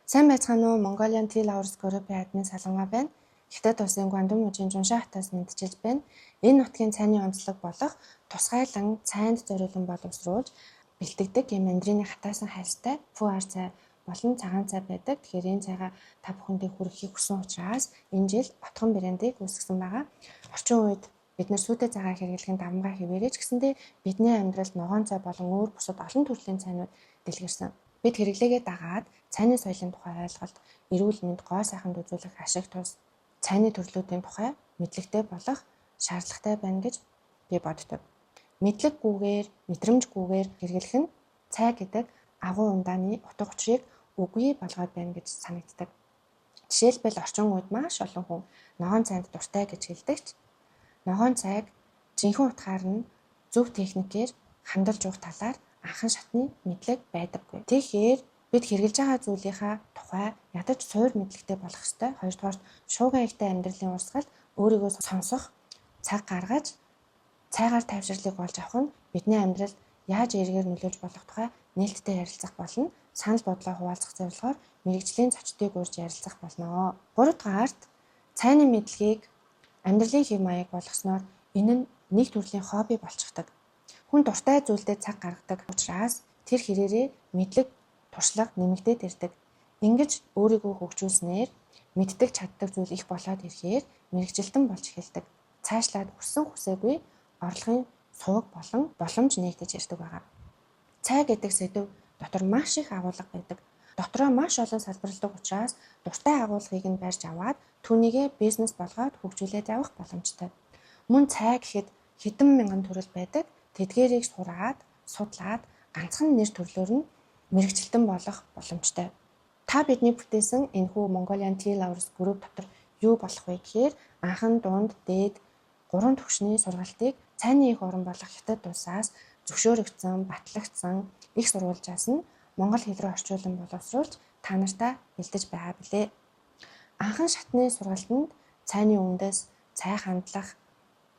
Сайн байцгаана уу? Mongolian Tea Lovers Group-ийн админ Салангай байна. Хятад улсын Гуандун мужийн Жуншаа хотоос мэдчилж байна. Энэ нутгийн цайны онцлог болох тусгайлан цайнд зориулан боловсруулж бэлтгэдэг юм мандрины хатаасан хайртай фуар цай болон цагаан цай байдаг. Тэгэхээр энэ цайгаа та бүхэндээ хүргэхийг хүсэн учраас энэ жил Отгон брэндийг үүсгэсэн байгаа. Орчин үед бид нар сүйтэй цагаан хэрэглэхийн давмгай хэвээрээ ч гэсэндээ бидний амьдралд ногоон цай болон өөр бусад олон төрлийн цайнууд дэлгэрсэн. Бид хэрэглээгээ дагаад цайны соёлын тухай ойлголт, эрүүл мэнд, гой сайханд үзүүлэх ашиг тус цайны төрлүүдийн тухай мэдлэгтэй болох шаардлагатай байна гэж би боддог. Мэдлэггүйгээр, мэдрэмжгүйгээр хэрэглэх нь цай гэдэг агуу ундааны утга учирыг үгүй болгоод байна гэж санагддаг. Жишээлбэл орчин үед маш олон хүн ногоон цайнд дуртай гэж хэлдэг ч ногоон цайг жинхэнэ утгаар нь зөв техникээр хандалж уух талаар анхан шатны мэдлэг байдаггүй. Тэгэхээр бид хэрэгжилж байгаа зүйлийнхаа тухай ядаж суур мэдлэгтэй болох ёстой. Хоёрдугаар шууган ихтэй амьдралын урсгалд өөрийгөө сонсох, цаг гаргаж цайгаар тайвширлыг олж авах нь бидний амьдралд яаж эргээр нөлөөлж болох тухай нээлттэй ярилцах болно. Санал бодлоо хуваалцах зорилгоор мэрэгжлийн зочдыг урьж ярилцах болно. Гуравдугаарт цайны мэдлэгийг амьдралын хэв маяг болгосноор энэ нь нэг төрлийн хобби болчихдог. Хүн дуртай зүйлдээ цаг гаргадаг учраас тэр хэрээрээ мэдлэг туршлага нэмэгдээд ирдэг. Ингэж өөрийгөө хөгжүүлснээр мэддэг чаддаг зүйл их болоод ирэхээр мэрэгжилтэн болж эхэлдэг. Цаашлаад хүссэн хүсээгүй орлогын суваг болон боломж нэгдэж ирдэг байгаа. Цай гэдэг сэдэв дотор маш их агуулга байдаг. Дотроо маш олон салбарладаг учраас дуртай агуулгыг нь барьж аваад түүнийгээ бизнес болгоод хөгжүүлээд явах боломжтой. Мөн цай гэхэд хэдэн мянган төрөл байдаг. Тэдгээрийг сураад, судлаад ганцхан нэр төрлөөр нь мэрэгчлэн болох боломжтой. Та бидний бүтээсэн энэхүү Mongolian Tea Lovers Group дотор юу болох вэ гэхээр анхан, дунд, дээд 3 түвшний сургалтыг цайны их орон болох Хятад улсаас зөвшөөрөгдсөн, батлагдсан их сурвалжаас нь монгол хэл рүү орчуулан боловсруулж та нартай бэлдэж байгаа билээ. Анхан шатны сургалтанд цайны үндэс, цай хандлах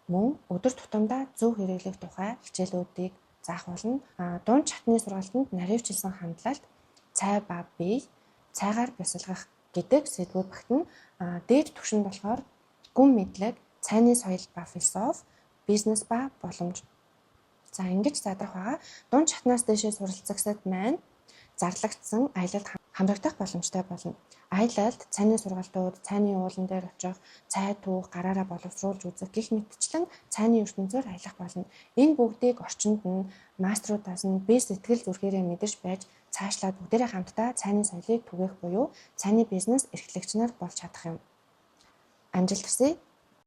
мөн өдөр тутамдаа зөв хэрэглэх тухай хичээлүүдийг заах болно. Дунд шатны сургалтанд наривчлсан хандлалт, цай ба бие, цайгаар бясалгах гэдэг сэдвүүд багтана. Дээд түвшинд болохоор гүн мэдлэг, цайны соёл ба философи, бизнес ба боломж. За ингэж задрах байгаа. Дунд шатнаас дэшээ суралцагчдад маань зарлагдсан аялалд хамрагдах боломжтой болно. Аялалд цайны сургалтууд, цайны уулан дээр очих, цай түүх, гараараа боловсруулж үзэх гэх мэтчлэн цайны ертөнцөөр аялах болно. Энэ бүгдийг орчинд нь мастеруудаас нь би сэтгэл зүрхээрээ мэдэрч байж цаашлаад бүгдээрээ хамтдаа цайны соёлыг түгээх буюу цайны бизнес эрхлэгч нар болж чадах юм. Амжилт хүсье.